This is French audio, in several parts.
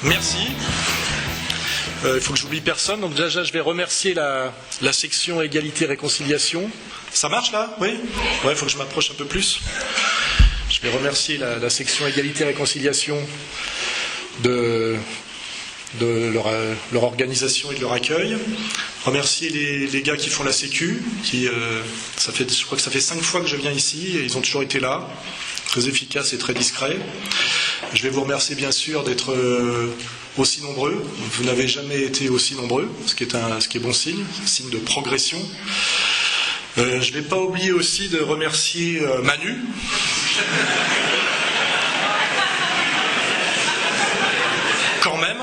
Merci. Il faut que j'oublie personne. Donc déjà, je vais remercier la section égalité-réconciliation. Ça marche là? Oui? Ouais, il faut que je m'approche un peu plus. Je vais remercier la section égalité-réconciliation de leur organisation et de leur accueil. Remercier les gars qui font la sécu, je crois que ça fait 5 fois que je viens ici et ils ont toujours été là, très efficaces et très discrets. Je vais vous remercier bien sûr d'être aussi nombreux. Vous n'avez jamais été aussi nombreux, ce qui est bon signe, signe de progression. Je ne vais pas oublier aussi de remercier Manu. Quand même.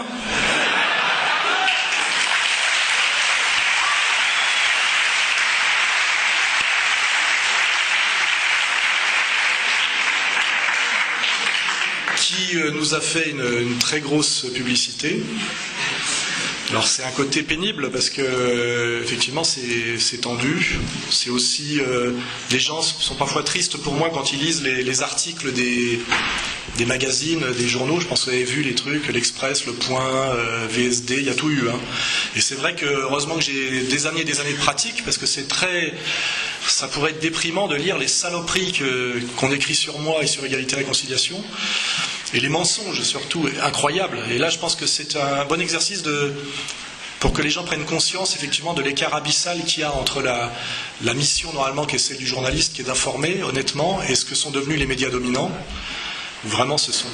Qui nous a fait une très grosse publicité. Alors c'est un côté pénible parce que effectivement c'est tendu. C'est aussi les gens sont parfois tristes pour moi quand ils lisent les articles des magazines, des journaux. Je pense que vous avez vu les trucs, l'Express, Le Point, VSD, il y a tout eu. Hein. Et c'est vrai que heureusement que j'ai des années de pratique parce que ça pourrait être déprimant de lire les saloperies qu'on écrit sur moi et sur Égalité et Réconciliation. Et les mensonges, surtout, incroyables. Et là, je pense que c'est un bon exercice pour que les gens prennent conscience, effectivement, de l'écart abyssal qu'il y a entre la mission, normalement, qui est celle du journaliste, qui est d'informer, honnêtement, et ce que sont devenus les médias dominants. Vraiment, ce sont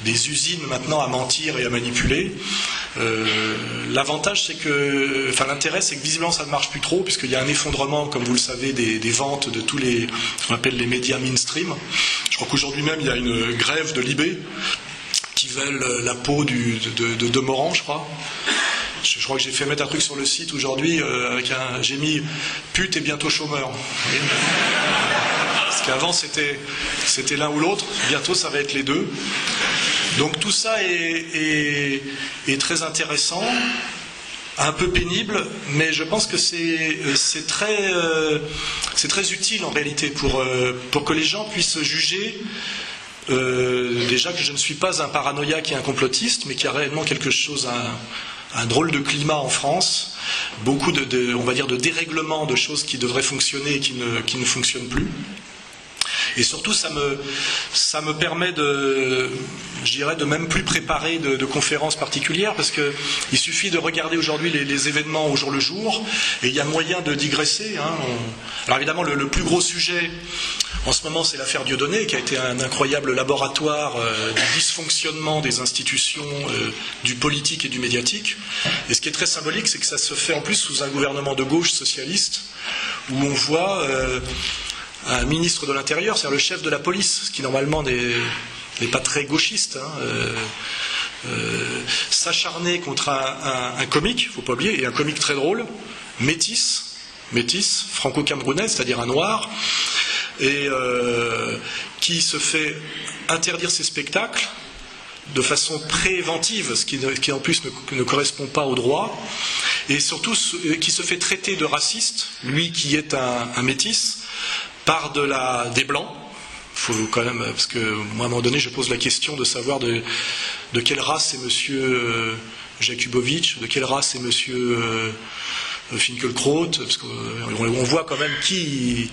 des usines, maintenant, à mentir et à manipuler. L'avantage, l'intérêt, c'est que visiblement, ça ne marche plus trop, puisqu'il y a un effondrement, comme vous le savez, des ventes de tous ce qu'on appelle les médias mainstream. Je crois qu'aujourd'hui même, il y a une grève de Libé qui veulent la peau de Demorand, je crois. Je crois que j'ai fait mettre un truc sur le site aujourd'hui j'ai mis pute et bientôt chômeur. Parce qu'avant c'était l'un ou l'autre, bientôt ça va être les deux. Donc tout ça est très intéressant, un peu pénible, mais je pense que c'est très utile en réalité pour que les gens puissent juger déjà que je ne suis pas un paranoïaque et un complotiste, mais qu'il y a réellement quelque chose, un drôle de climat en France, beaucoup on va dire de dérèglements, de choses qui devraient fonctionner et qui ne fonctionnent plus. Et surtout, ça me permet de même plus préparer de conférences particulières, parce qu'il suffit de regarder aujourd'hui les événements au jour le jour, et il y a moyen de digresser. Hein. Alors évidemment, le plus gros sujet en ce moment, c'est l'affaire Dieudonné, qui a été un incroyable laboratoire du dysfonctionnement des institutions, du politique et du médiatique. Et ce qui est très symbolique, c'est que ça se fait en plus sous un gouvernement de gauche socialiste, où on voit un ministre de l'Intérieur, c'est-à-dire le chef de la police, ce qui normalement n'est pas très gauchiste, s'acharner contre un comique, il ne faut pas oublier, et un comique très drôle, métis, franco-camerounais, c'est-à-dire un noir, et qui se fait interdire ses spectacles de façon préventive, ce qui en plus ne correspond pas au droit, et surtout qui se fait traiter de raciste, lui qui est un métis, par des blancs. Faut quand même, parce que moi à un moment donné je pose la question de savoir de quelle race est monsieur Jakubowicz, de quelle race est monsieur Finkielkraut, parce qu'on voit quand même qui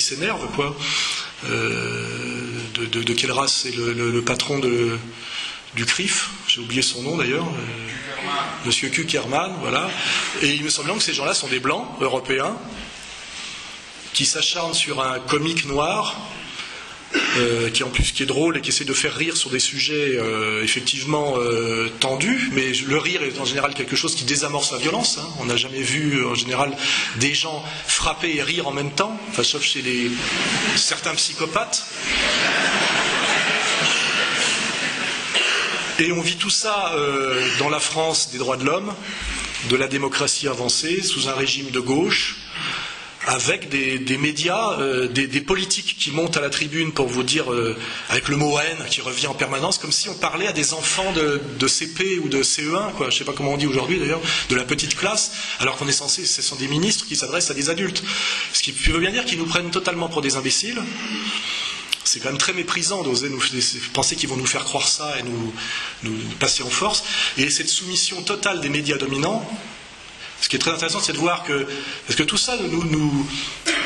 s'énerve, quoi. De quelle race est le patron du CRIF, j'ai oublié son nom d'ailleurs, monsieur Kuckerman, voilà. Et il me semble que ces gens-là sont des blancs européens qui s'acharne sur un comique noir, qui est drôle et qui essaie de faire rire sur des sujets effectivement tendus, mais le rire est en général quelque chose qui désamorce la violence. Hein. On n'a jamais vu en général des gens frapper et rire en même temps, enfin, sauf chez certains psychopathes. Et on vit tout ça dans la France des droits de l'homme, de la démocratie avancée, sous un régime de gauche, avec des médias, des politiques qui montent à la tribune pour vous dire, avec le mot haine qui revient en permanence, comme si on parlait à des enfants de CP ou de CE1, quoi, je ne sais pas comment on dit aujourd'hui d'ailleurs, de la petite classe, alors qu'on est censé, ce sont des ministres qui s'adressent à des adultes. Ce qui veut bien dire qu'ils nous prennent totalement pour des imbéciles, C'est quand même très méprisant d'oser nous penser qu'ils vont nous faire croire ça et nous passer en force. Et cette soumission totale des médias dominants, ce qui est très intéressant, c'est de voir que... Parce que tout ça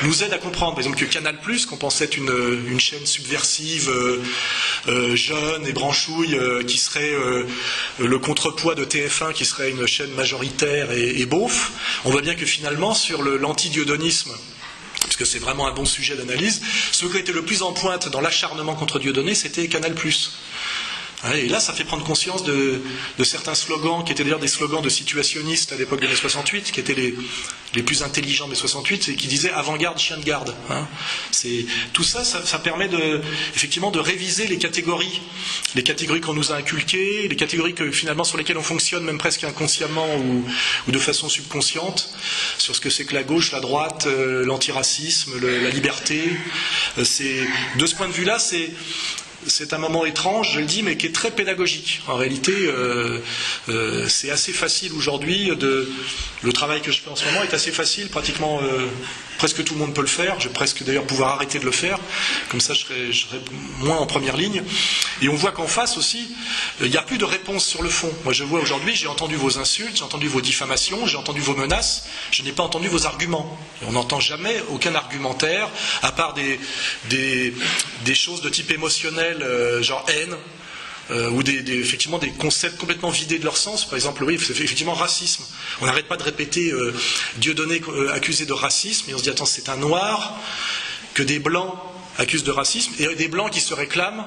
nous aide à comprendre. Par exemple, que Canal+, qu'on pensait être une chaîne subversive, jeune et branchouille, qui serait le contrepoids de TF1, qui serait une chaîne majoritaire et beauf, on voit bien que finalement, sur l'anti-dieudonnisme, puisque c'est vraiment un bon sujet d'analyse, ce qui était le plus en pointe dans l'acharnement contre Dieudonné, c'était Canal+. Et là, ça fait prendre conscience de certains slogans, qui étaient d'ailleurs des slogans de situationnistes à l'époque de mai 68, qui étaient les plus intelligents de mai 68, et qui disaient « avant-garde, chien de garde ». Tout ça, ça permet effectivement de réviser les catégories qu'on nous a inculquées, les catégories finalement sur lesquelles on fonctionne même presque inconsciemment ou de façon subconsciente, sur ce que c'est que la gauche, la droite, l'antiracisme, la liberté. De ce point de vue-là, c'est un moment étrange, je le dis, mais qui est très pédagogique. En réalité, c'est assez facile aujourd'hui. Le travail que je fais en ce moment est assez facile, pratiquement presque tout le monde peut le faire. Je vais presque d'ailleurs pouvoir arrêter de le faire, comme ça je serai moins en première ligne. Et on voit qu'en face aussi, il n'y a plus de réponse sur le fond. Moi je vois aujourd'hui, j'ai entendu vos insultes, j'ai entendu vos diffamations, j'ai entendu vos menaces, je n'ai pas entendu vos arguments. Et on n'entend jamais aucun argumentaire, à part des choses de type émotionnel, genre haine, ou effectivement des concepts complètement vidés de leur sens. Par exemple, oui, c'est effectivement racisme. On n'arrête pas de répéter Dieudonné accusé de racisme, et on se dit attends, c'est un noir que des blancs accusent de racisme, et des blancs qui se réclament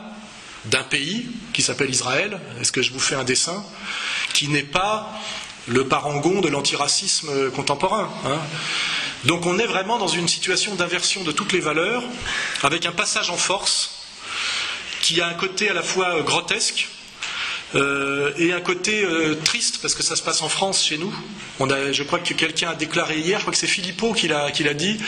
d'un pays qui s'appelle Israël. Est-ce que je vous fais un dessin qui n'est pas le parangon de l'antiracisme contemporain, Donc on est vraiment dans une situation d'inversion de toutes les valeurs, avec un passage en force qui a un côté à la fois grotesque et un côté triste, parce que ça se passe en France, chez nous. Je crois que quelqu'un a déclaré hier, je crois que c'est Philippot qui l'a dit,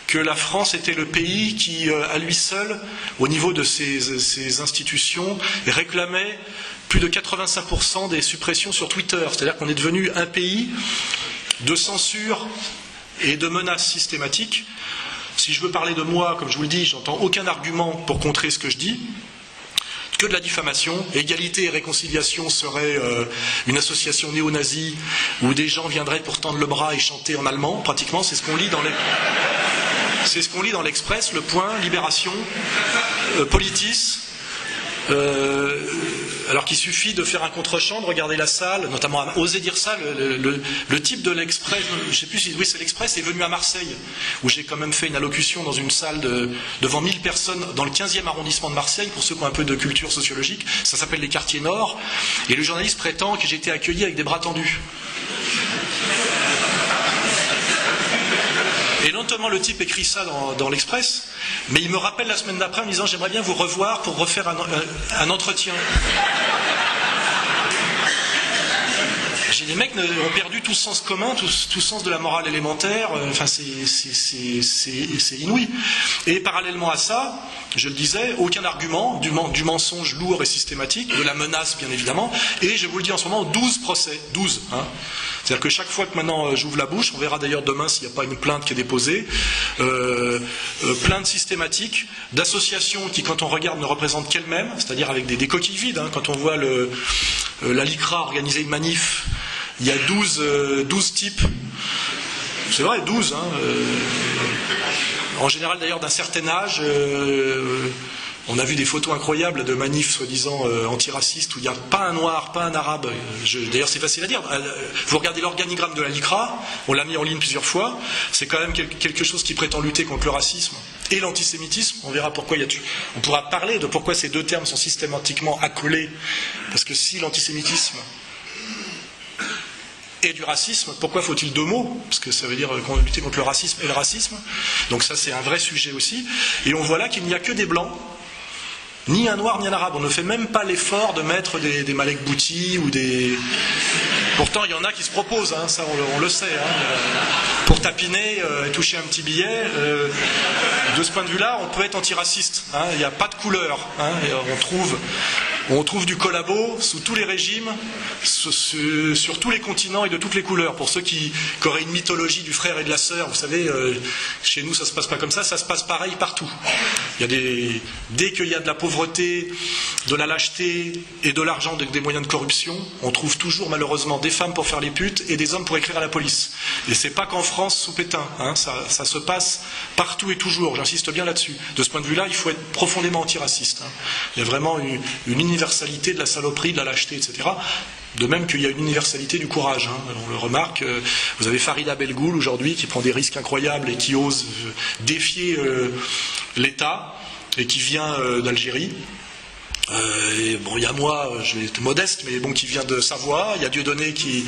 que la France était le pays qui, à lui seul, au niveau de ses institutions, réclamait plus de 85% des suppressions sur Twitter. C'est-à-dire qu'on est devenu un pays de censure et de menaces systématiques. Si je veux parler de moi, comme je vous le dis, j'entends aucun argument pour contrer ce que je dis, que de la diffamation. Égalité et réconciliation serait une association néo-nazie où des gens viendraient pour tendre le bras et chanter en allemand, pratiquement, c'est ce qu'on lit dans l'Express, Le Point, Libération, Politis. Alors qu'il suffit de faire un contre-champ, de regarder la salle, notamment à oser dire ça, le type de l'Express, je ne sais plus si oui, c'est l'Express, est venu à Marseille, où j'ai quand même fait une allocution dans une salle devant 1000 personnes dans le 15e arrondissement de Marseille, pour ceux qui ont un peu de culture sociologique, ça s'appelle les quartiers nord, et le journaliste prétend que j'ai été accueilli avec des bras tendus. Et non seulement le type écrit ça dans l'Express, mais il me rappelle la semaine d'après en me disant j'aimerais bien vous revoir pour refaire un entretien. Les mecs ont perdu tout sens commun, tout sens de la morale élémentaire, enfin c'est inouï. Et parallèlement à ça, je le disais, aucun argument, du mensonge lourd et systématique, de la menace bien évidemment, et je vous le dis en ce moment, 12 procès, 12. C'est-à-dire que chaque fois que maintenant j'ouvre la bouche, on verra d'ailleurs demain s'il n'y a pas une plainte qui est déposée, plainte systématique d'associations qui, quand on regarde, ne représentent qu'elles-mêmes, c'est-à-dire avec des coquilles vides. Quand on voit la LICRA organiser une manif, il y a 12 types, c'est vrai, 12, en général d'ailleurs d'un certain âge. On a vu des photos incroyables de manifs soi-disant antiracistes où il n'y a pas un noir, pas un arabe. D'ailleurs, c'est facile à dire. Vous regardez l'organigramme de la LICRA, on l'a mis en ligne plusieurs fois. C'est quand même quelque chose qui prétend lutter contre le racisme et l'antisémitisme. On verra pourquoi on pourra parler de pourquoi ces deux termes sont systématiquement accolés. Parce que si l'antisémitisme et du racisme, pourquoi faut-il deux mots? Parce que ça veut dire lutter contre le racisme et le racisme. Donc ça, c'est un vrai sujet aussi. Et on voit là qu'il n'y a que des blancs, ni un noir ni un arabe. On ne fait même pas l'effort de mettre des Malek Bouti ou des... Pourtant, il y en a qui se proposent, ça on le sait, pour tapiner et toucher un petit billet. De ce point de vue-là, on peut être antiraciste. Il n'y a pas de couleur. Et on trouve On trouve du collabo sous tous les régimes, sur tous les continents et de toutes les couleurs. Pour ceux qui auraient une mythologie du frère et de la sœur, vous savez, chez nous ça se passe pas comme ça se passe pareil partout. Dès qu'il y a de la pauvreté, de la lâcheté et de l'argent, des moyens de corruption, on trouve toujours malheureusement des femmes pour faire les putes et des hommes pour écrire à la police. Et c'est pas qu'en France sous Pétain, hein, ça se passe partout et toujours, j'insiste bien là-dessus. De ce point de vue-là, il faut être profondément antiraciste. Hein. Il y a vraiment une universalité de la saloperie, de la lâcheté, etc. De même qu'il y a une universalité du courage. Hein. On le remarque, vous avez Farida Belgoul aujourd'hui qui prend des risques incroyables et qui ose défier l'État et qui vient d'Algérie. Il y a moi, je vais être modeste, mais bon, qui vient de Savoie. Il y a Dieudonné qui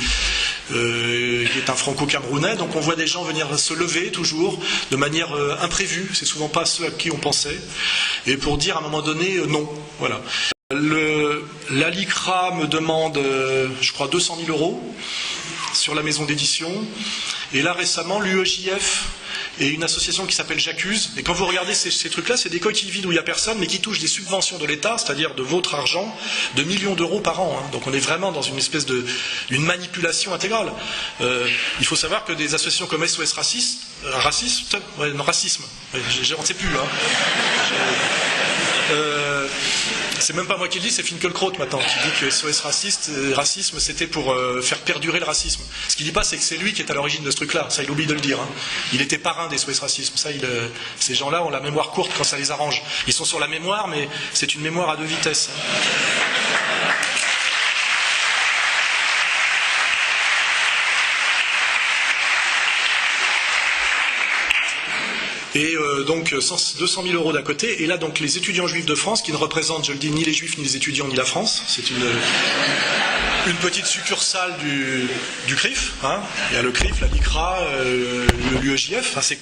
est un franco-camerounais. Donc on voit des gens venir se lever toujours de manière imprévue. C'est souvent pas ceux à qui on pensait. Et pour dire à un moment donné non. Voilà. La LICRA me demande, je crois, 200 000 € sur la maison d'édition. Et là récemment, l'UEJF et une association qui s'appelle J'accuse. Et quand vous regardez ces trucs-là, c'est des coquilles vides où il n'y a personne, mais qui touchent des subventions de l'État, c'est-à-dire de votre argent, de millions d'euros par an. Hein. Donc on est vraiment dans une espèce d'une manipulation intégrale. Il faut savoir que des associations comme SOS Racisme, on ne sait plus. Hein. C'est même pas moi qui le dis, c'est Finkielkraut maintenant qui dit que SOS racisme c'était pour faire perdurer le racisme. Ce qu'il dit pas, c'est que c'est lui qui est à l'origine de ce truc-là. Ça, il oublie de le dire. Hein. Il était parrain des SOS racisme. Ça, ces gens-là ont la mémoire courte quand ça les arrange. Ils sont sur la mémoire, mais c'est une mémoire à deux vitesses. Et donc 200 000 € d'un côté, et là donc les étudiants juifs de France, qui ne représentent, je le dis, ni les juifs, ni les étudiants, ni la France, c'est une petite succursale du CRIF, hein. Il y a le CRIF, la LICRA, l'UEJF, enfin,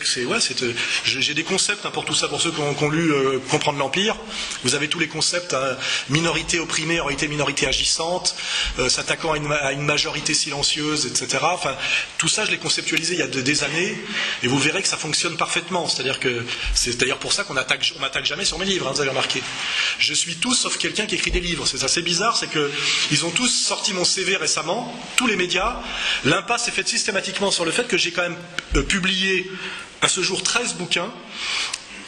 j'ai des concepts hein, pour tout ça, pour ceux qui ont lu Comprendre l'Empire, vous avez tous les concepts, hein, minorité opprimée, minorité agissante, s'attaquant à une majorité silencieuse, etc. Enfin, tout ça je l'ai conceptualisé il y a des années, et vous verrez que ça fonctionne parfaitement. C'est-à-dire que c'est d'ailleurs pour ça qu'on m'attaque jamais sur mes livres, hein, vous avez remarqué. Je suis tout sauf quelqu'un qui écrit des livres. C'est assez bizarre, c'est que ils ont tous sorti mon CV récemment, tous les médias. L'impasse est faite systématiquement sur le fait que j'ai quand même publié à ce jour 13 bouquins,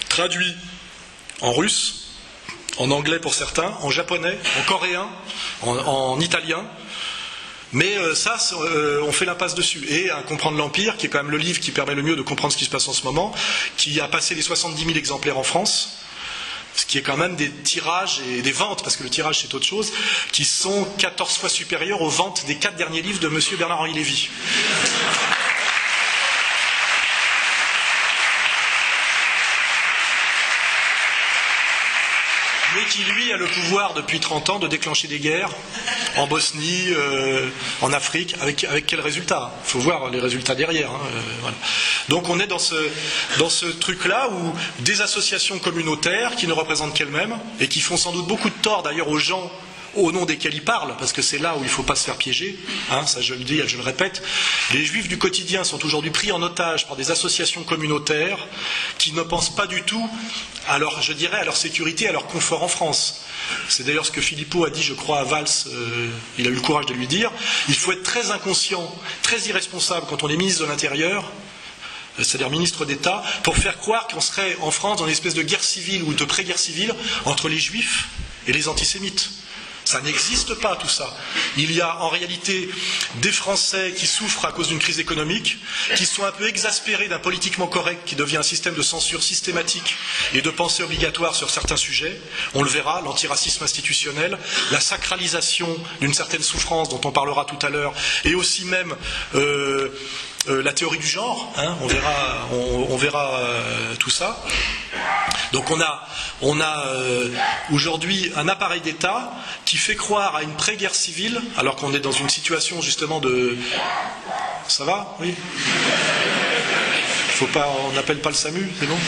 traduits en russe, en anglais pour certains, en japonais, en coréen, en italien. Mais ça, on fait l'impasse dessus. Et à Comprendre l'Empire, qui est quand même le livre qui permet le mieux de comprendre ce qui se passe en ce moment, qui a passé les 70 000 exemplaires en France, ce qui est quand même des tirages et des ventes, parce que le tirage c'est autre chose, qui sont 14 fois supérieurs aux ventes des 4 derniers livres de M. Bernard-Henri Lévy. Mais qui, lui, a le pouvoir depuis 30 ans de déclencher des guerres en Bosnie, en Afrique, avec quel résultat? Il faut voir les résultats derrière. Hein, voilà. Donc on est dans ce truc-là où des associations communautaires qui ne représentent qu'elles-mêmes et qui font sans doute beaucoup de tort d'ailleurs aux gens au nom desquels ils parlent, parce que c'est là où il ne faut pas se faire piéger, hein, ça je le dis, je le répète. Les juifs du quotidien sont aujourd'hui pris en otage par des associations communautaires qui ne pensent pas du tout à leur, je dirais, à leur sécurité, à leur confort en France. C'est d'ailleurs ce que Philippot a dit, je crois, à Valls, il a eu le courage de lui dire. Il faut être très inconscient, très irresponsable quand on est ministre de l'Intérieur, c'est-à-dire ministre d'État, pour faire croire qu'on serait en France dans une espèce de guerre civile ou de pré-guerre civile entre les juifs et les antisémites. Ça n'existe pas tout ça. Il y a en réalité des Français qui souffrent à cause d'une crise économique, qui sont un peu exaspérés d'un politiquement correct qui devient un système de censure systématique et de pensée obligatoire sur certains sujets. On le verra, l'antiracisme institutionnel, la sacralisation d'une certaine souffrance dont on parlera tout à l'heure, et aussi même la théorie du genre, hein, on verra tout ça. Donc on a aujourd'hui un appareil d'État qui fait croire à une pré-guerre civile, alors qu'on est dans une situation justement de... Ça va? Oui? On n'appelle pas le SAMU, c'est bon?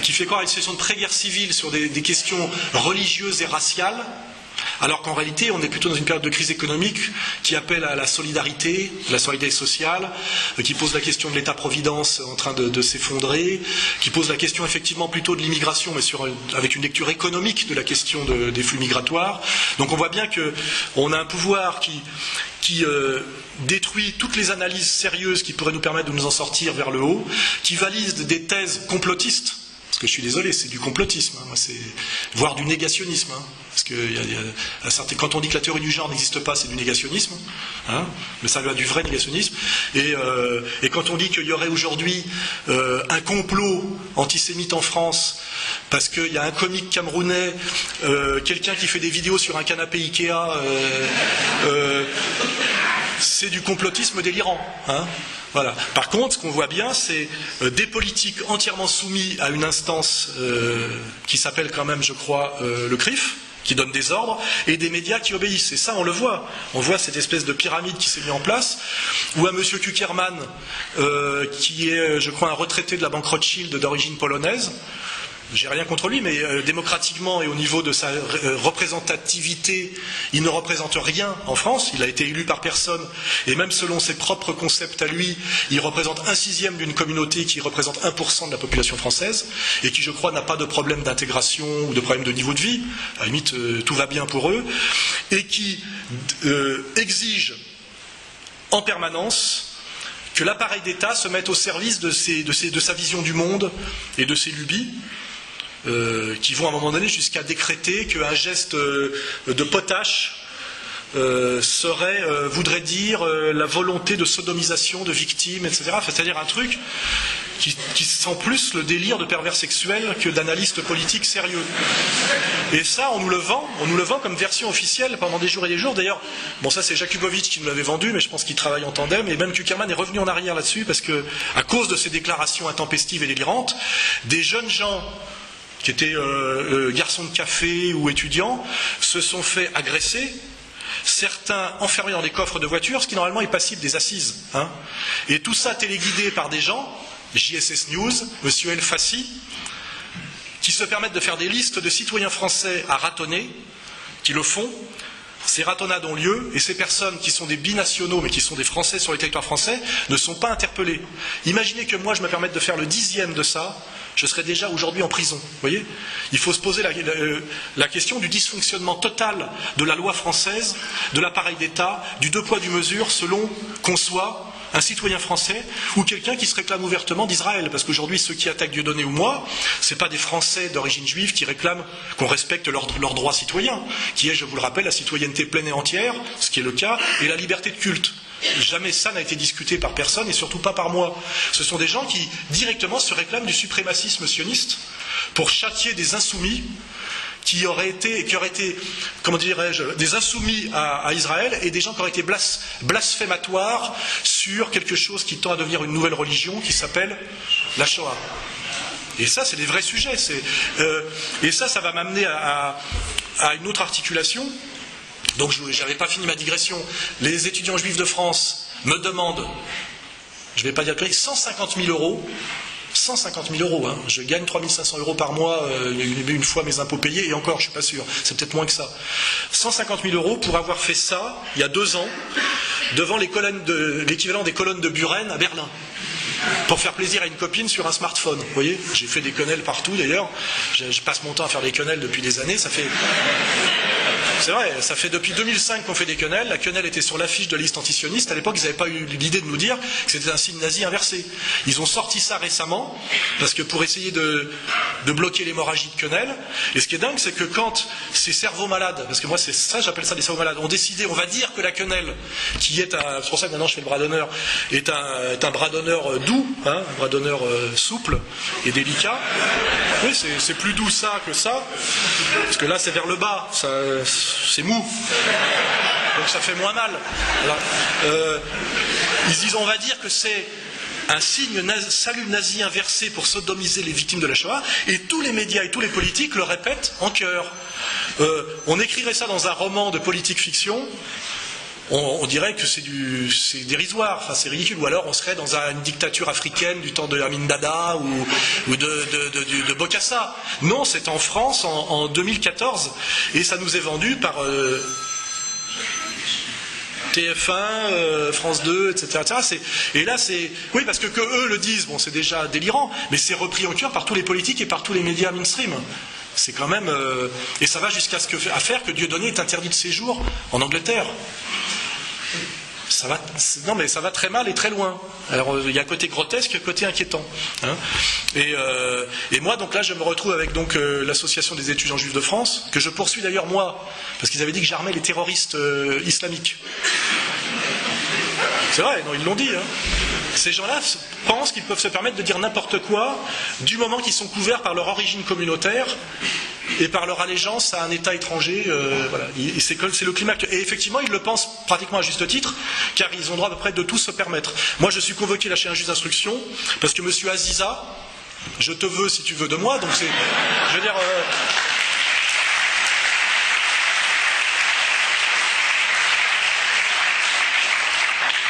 Qui fait croire à une situation de pré-guerre civile sur des questions religieuses et raciales, alors qu'en réalité, on est plutôt dans une période de crise économique qui appelle à la solidarité sociale, qui pose la question de l'État-providence en train de s'effondrer, qui pose la question effectivement plutôt de l'immigration, mais avec une lecture économique de la question des flux migratoires. Donc on voit bien qu'on a un pouvoir qui détruit toutes les analyses sérieuses qui pourraient nous permettre de nous en sortir vers le haut, qui valide des thèses complotistes, parce que je suis désolé, c'est du complotisme, hein, voire du négationnisme, hein, parce que quand on dit que la théorie du genre n'existe pas, c'est du négationnisme, hein, mais ça va du vrai négationnisme, et quand on dit qu'il y aurait aujourd'hui un complot antisémite en France, parce qu'il y a un comique camerounais, quelqu'un qui fait des vidéos sur un canapé Ikea, c'est du complotisme délirant, hein. Voilà. Par contre, ce qu'on voit bien, c'est des politiques entièrement soumis à une instance qui s'appelle quand même, je crois, le CRIF, qui donne des ordres, et des médias qui obéissent. Et ça, on le voit. On voit cette espèce de pyramide qui s'est mise en place, où un monsieur Kuckerman, qui est, je crois, un retraité de la banque Rothschild d'origine polonaise, j'ai rien contre lui, mais démocratiquement et au niveau de sa représentativité, il ne représente rien en France. Il a été élu par personne, et même selon ses propres concepts à lui, il représente 1/6 d'une communauté qui représente 1% de la population française, et qui, je crois, n'a pas de problème d'intégration ou de problème de niveau de vie. À la limite, tout va bien pour eux, et qui exige en permanence que l'appareil d'État se mette au service de sa vision du monde et de ses lubies, qui vont à un moment donné jusqu'à décréter qu'un geste de potache voudrait dire la volonté de sodomisation de victimes, etc. Enfin, c'est-à-dire un truc qui sent plus le délire de pervers sexuel que d'analyste politique sérieux. Et ça, on nous le vend comme version officielle pendant des jours et des jours. D'ailleurs, bon, ça c'est Jakubowicz qui nous l'avait vendu, mais je pense qu'il travaille en tandem, et même Kuckerman est revenu en arrière là-dessus, parce que, à cause de ces déclarations intempestives et délirantes, des jeunes gens qui étaient garçons de café ou étudiants se sont fait agresser, certains enfermés dans des coffres de voitures, ce qui normalement est passible des assises, hein. Et tout ça téléguidé par des gens, JSS News, monsieur El Fassi, qui se permettent de faire des listes de citoyens français à ratonner, qui le font. Ces ratonnades ont lieu, et ces personnes qui sont des binationaux, mais qui sont des Français sur le territoire français, ne sont pas interpellées. Imaginez que moi je me permette de faire le 10e de ça, je serais déjà aujourd'hui en prison. Vous voyez ? Il faut se poser la question du dysfonctionnement total de la loi française, de l'appareil d'État, du deux poids, deux mesures, selon qu'on soit un citoyen français ou quelqu'un qui se réclame ouvertement d'Israël. Parce qu'aujourd'hui, ceux qui attaquent Dieudonné ou moi, ce n'est pas des Français d'origine juive qui réclament qu'on respecte leurs droits citoyens, qui est, je vous le rappelle, la citoyenneté pleine et entière, ce qui est le cas, et la liberté de culte. Jamais ça n'a été discuté par personne, et surtout pas par moi. Ce sont des gens qui, directement, se réclament du suprémacisme sioniste pour châtier des insoumis qui auraient été, comment dirais-je, des insoumis à Israël, et des gens qui auraient été blasphématoires sur quelque chose qui tend à devenir une nouvelle religion qui s'appelle la Shoah. Et ça, c'est des vrais sujets. Et ça va m'amener à une autre articulation. Donc, je n'avais pas fini ma digression. Les étudiants juifs de France me demandent, je ne vais pas dire que 150 000 euros. 150 000 euros, hein. Je gagne 3 500 euros par mois, une fois mes impôts payés, et encore, je ne suis pas sûr, c'est peut-être moins que ça. 150 000 euros pour avoir fait ça, il y a 2 ans, devant l'équivalent des colonnes de Buren à Berlin, pour faire plaisir à une copine sur un smartphone. Vous voyez, j'ai fait des quenelles partout d'ailleurs, je passe mon temps à faire des quenelles depuis des années, ça fait... C'est vrai, ça fait depuis 2005 qu'on fait des quenelles. La quenelle était sur l'affiche de la liste antisioniste. À l'époque, ils n'avaient pas eu l'idée de nous dire que c'était un signe nazi inversé. Ils ont sorti ça récemment, parce que pour essayer de bloquer l'hémorragie de quenelle. Et ce qui est dingue, c'est que quand ces cerveaux malades, parce que moi c'est ça, j'appelle ça des cerveaux malades, ont décidé, on va dire que la quenelle, qui est c'est pour ça que maintenant je fais le bras d'honneur, est un bras d'honneur doux, hein, un bras d'honneur souple et délicat. Oui, c'est plus doux ça que ça, parce que là c'est vers le bas, c'est mou, donc ça fait moins mal. Alors, ils disent, on va dire que c'est un signe salut nazi inversé pour sodomiser les victimes de la Shoah, et tous les médias et tous les politiques le répètent en chœur. On écrirait ça dans un roman de politique fiction, on dirait que c'est dérisoire, enfin c'est ridicule, ou alors on serait dans une dictature africaine du temps de Amin Dada ou de Bokassa. Non, c'est en France en 2014 et ça nous est vendu par TF1, France 2, etc. Et là, c'est... Oui, parce que eux le disent, bon, c'est déjà délirant, mais c'est repris en cœur par tous les politiques et par tous les médias mainstream. C'est quand même... Et ça va jusqu'à faire que Dieudonné est interdit de séjour en Angleterre. Non, mais ça va très mal et très loin. Alors, il y a un côté grotesque et un côté inquiétant. Hein. Et moi, donc là, je me retrouve avec l'association des étudiants juifs de France, que je poursuis d'ailleurs moi, parce qu'ils avaient dit que j'armais les terroristes islamiques. C'est vrai, non, ils l'ont dit. Hein. Ces gens-là pensent qu'ils peuvent se permettre de dire n'importe quoi, du moment qu'ils sont couverts par leur origine communautaire et par leur allégeance à un État étranger. Voilà. C'est le climat. Et effectivement, ils le pensent pratiquement à juste titre, car ils ont le droit à peu près de tout se permettre. Moi, je suis convoqué là chez un juge d'instruction, parce que M. Aziza, je te veux si tu veux de moi, donc c'est... Je veux dire...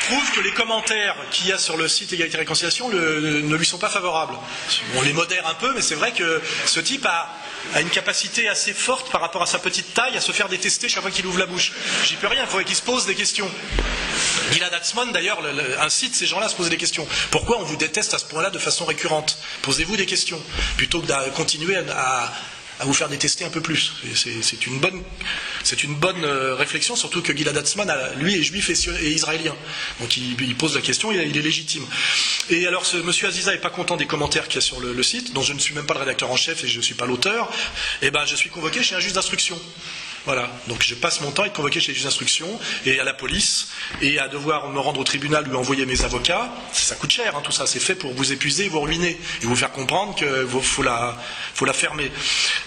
trouve que les commentaires qu'il y a sur le site Égalité et Réconciliation ne lui sont pas favorables. On les modère un peu, mais c'est vrai que ce type a une capacité assez forte par rapport à sa petite taille à se faire détester chaque fois qu'il ouvre la bouche. J'y peux rien, il faudrait qu'il se pose des questions. Gilad Atzmon, d'ailleurs, incite ces gens-là à se poser des questions. Pourquoi on vous déteste à ce point-là de façon récurrente? Posez-vous des questions, plutôt que de continuer à vous faire détester un peu plus. C'est une bonne réflexion, surtout que Gilad Atzmon, lui, est juif et israélien. Donc il pose la question, il est légitime. Et alors, M. Aziza n'est pas content des commentaires qu'il y a sur le site, dont je ne suis même pas le rédacteur en chef et je ne suis pas l'auteur. Et ben, je suis convoqué chez un juge d'instruction. Voilà, donc je passe mon temps à être convoqué chez les juges d'instruction et à la police et à devoir me rendre au tribunal ou envoyer mes avocats. Ça coûte cher, hein, tout ça, c'est fait pour vous épuiser, vous ruiner et vous faire comprendre qu'il faut la fermer.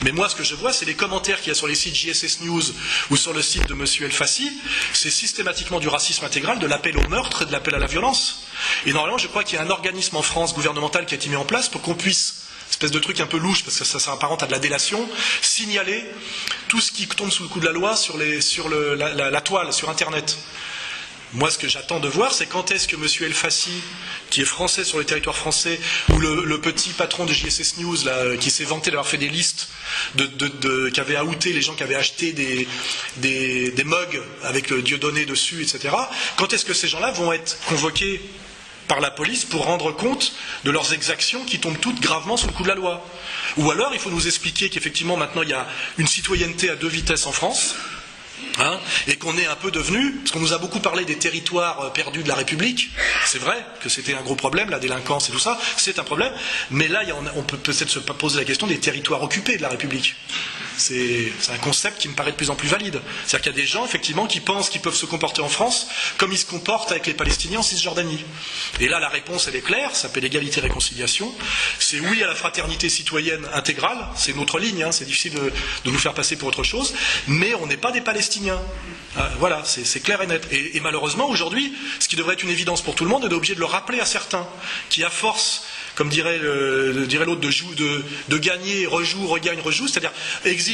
Mais moi, ce que je vois, c'est les commentaires qu'il y a sur les sites JSS News ou sur le site de M. El Fassi, c'est systématiquement du racisme intégral, de l'appel au meurtre et de l'appel à la violence. Et normalement, je crois qu'il y a un organisme en France gouvernemental qui a été mis en place pour qu'on puisse, espèce de truc un peu louche, parce que ça s'apparente à de la délation, signaler tout ce qui tombe sous le coup de la loi sur la toile, sur Internet. Moi, ce que j'attends de voir, c'est quand est-ce que M. El Fassi, qui est français sur le territoire français, ou le petit patron de JSS News, là, qui s'est vanté d'avoir fait des listes, qui avait outé les gens qui avaient acheté des mugs avec le Dieudonné dessus, etc. Quand est-ce que ces gens-là vont être convoqués par la police pour rendre compte de leurs exactions qui tombent toutes gravement sous le coup de la loi? Ou alors, il faut nous expliquer qu'effectivement, maintenant, il y a une citoyenneté à 2 vitesses en France, hein, et qu'on est un peu devenu, parce qu'on nous a beaucoup parlé des territoires perdus de la République, c'est vrai que c'était un gros problème, la délinquance et tout ça, c'est un problème, mais là, on peut peut-être se poser la question des territoires occupés de la République. C'est un concept qui me paraît de plus en plus valide. C'est-à-dire qu'il y a des gens, effectivement, qui pensent qu'ils peuvent se comporter en France comme ils se comportent avec les Palestiniens en Cisjordanie. Et là, la réponse, elle est claire, ça s'appelle égalité et réconciliation. C'est oui à la fraternité citoyenne intégrale, c'est notre ligne, hein, c'est difficile de nous faire passer pour autre chose, mais on n'est pas des Palestiniens. Voilà, c'est clair et net. Et malheureusement, aujourd'hui, ce qui devrait être une évidence pour tout le monde, on est obligé de le rappeler à certains, qui à force, comme dirait l'autre, de gagner, rejoue, regagne, rejoue, c'est-à-dire exige,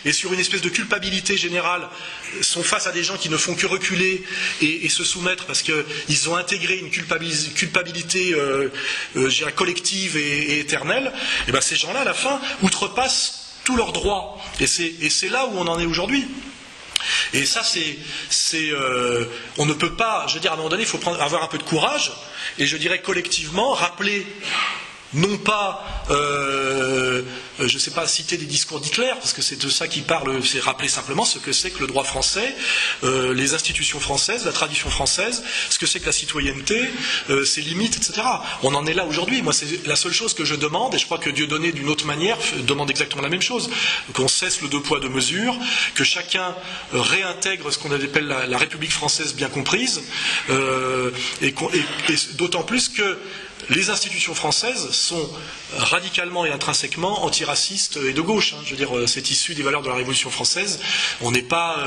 et sur une espèce de culpabilité générale, sont face à des gens qui ne font que reculer et se soumettre parce qu'ils ont intégré une culpabilité collective et éternelle. Et ben ces gens-là, à la fin, outrepassent tous leurs droits. Et c'est là où on en est aujourd'hui. Et ça, on ne peut pas, je veux dire, à un moment donné, il faut avoir un peu de courage, et je dirais collectivement, rappeler, non pas, je ne sais pas, citer des discours d'Hitler, parce que c'est de ça qu'il parle, c'est rappeler simplement ce que c'est que le droit français, les institutions françaises, la tradition française, ce que c'est que la citoyenneté, ses limites, etc. On en est là aujourd'hui. Moi, c'est la seule chose que je demande, et je crois que Dieudonné, d'une autre manière, demande exactement la même chose, qu'on cesse le 2 poids 2 mesures, que chacun réintègre ce qu'on appelle la République française bien comprise, et d'autant plus que les institutions françaises sont radicalement et intrinsèquement antiracistes et de gauche. Hein. Je veux dire, c'est issu des valeurs de la Révolution française. On n'est pas,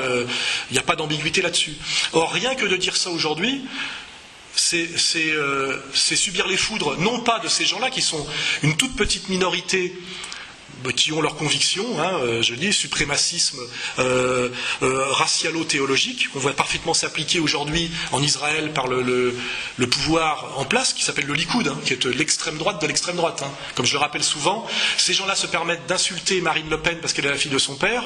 il n'y a pas d'ambiguïté là-dessus. Or, rien que de dire ça aujourd'hui, c'est subir les foudres, non pas de ces gens-là qui sont une toute petite minorité qui ont leurs convictions, je dis, suprémacisme racialo-théologique, qu'on voit parfaitement s'appliquer aujourd'hui en Israël par le pouvoir en place, qui s'appelle le Likoud, qui est l'extrême droite de l'extrême droite. Comme je le rappelle souvent, ces gens-là se permettent d'insulter Marine Le Pen parce qu'elle est la fille de son père,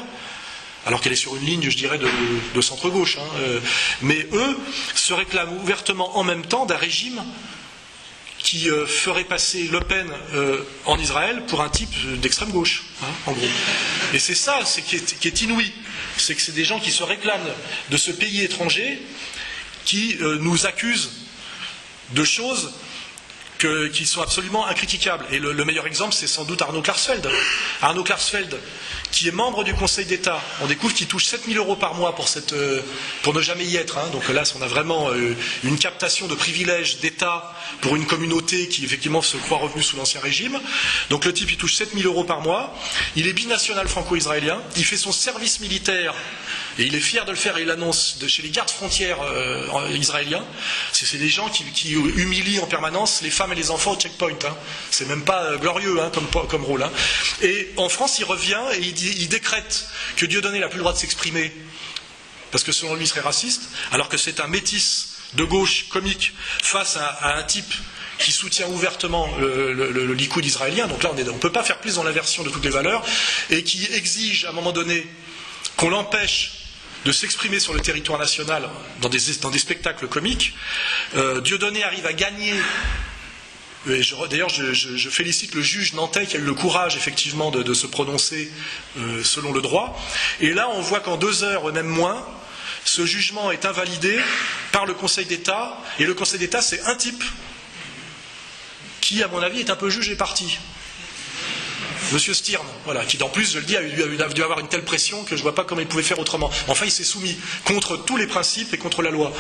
alors qu'elle est sur une ligne, je dirais, de centre-gauche. Mais eux se réclament ouvertement en même temps d'un régime qui ferait passer Le Pen en Israël pour un type d'extrême gauche, en gros. Et c'est ça qui est inouï. C'est que c'est des gens qui se réclament de ce pays étranger qui nous accusent de choses qui sont absolument incritiquables. Et le meilleur exemple, c'est sans doute Arnaud Klarsfeld. Arnaud Klarsfeld, qui est membre du Conseil d'État, on découvre qu'il touche 7 000 € par mois pour ne jamais y être. Donc là, on a vraiment une captation de privilèges d'État pour une communauté qui, effectivement, se croit revenue sous l'Ancien Régime. Donc le type, il touche 7 000 € par mois. Il est binational franco-israélien. Il fait son service militaire et il est fier de le faire et il l'annonce chez les gardes frontières israéliens. C'est des gens qui humilient en permanence les femmes et les enfants au checkpoint. C'est même pas glorieux comme rôle. Et en France, il revient et il décrète que Dieudonné n'a plus le droit de s'exprimer parce que selon lui, il serait raciste, alors que c'est un métis de gauche comique face à un type qui soutient ouvertement le Likoud israélien. Donc là, on ne peut pas faire plus dans l'inversion de toutes les valeurs, et qui exige à un moment donné qu'on l'empêche de s'exprimer sur le territoire national dans des spectacles comiques. Dieudonné arrive à gagner. D'ailleurs, je félicite le juge nantais qui a eu le courage, effectivement, de se prononcer selon le droit. Et là, on voit qu'en 2 heures, même moins, ce jugement est invalidé par le Conseil d'État. Et le Conseil d'État, c'est un type qui, à mon avis, est un peu juge et parti. Monsieur Stirn, qui en plus, je le dis, a dû avoir une telle pression que je ne vois pas comment il pouvait faire autrement. Enfin, il s'est soumis contre tous les principes et contre la loi.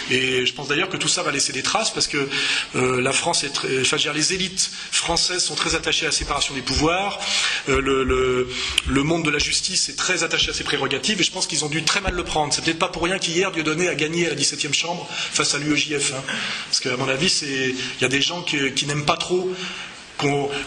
Et je pense d'ailleurs que tout ça va laisser des traces, parce que la France les élites françaises sont très attachées à la séparation des pouvoirs. Le monde de la justice est très attaché à ses prérogatives, et je pense qu'ils ont dû très mal le prendre. C'est peut-être pas pour rien qu'hier, Dieudonné a gagné à la 17e chambre face à l'UEJF. Parce qu'à mon avis, il y a des gens qui n'aiment pas trop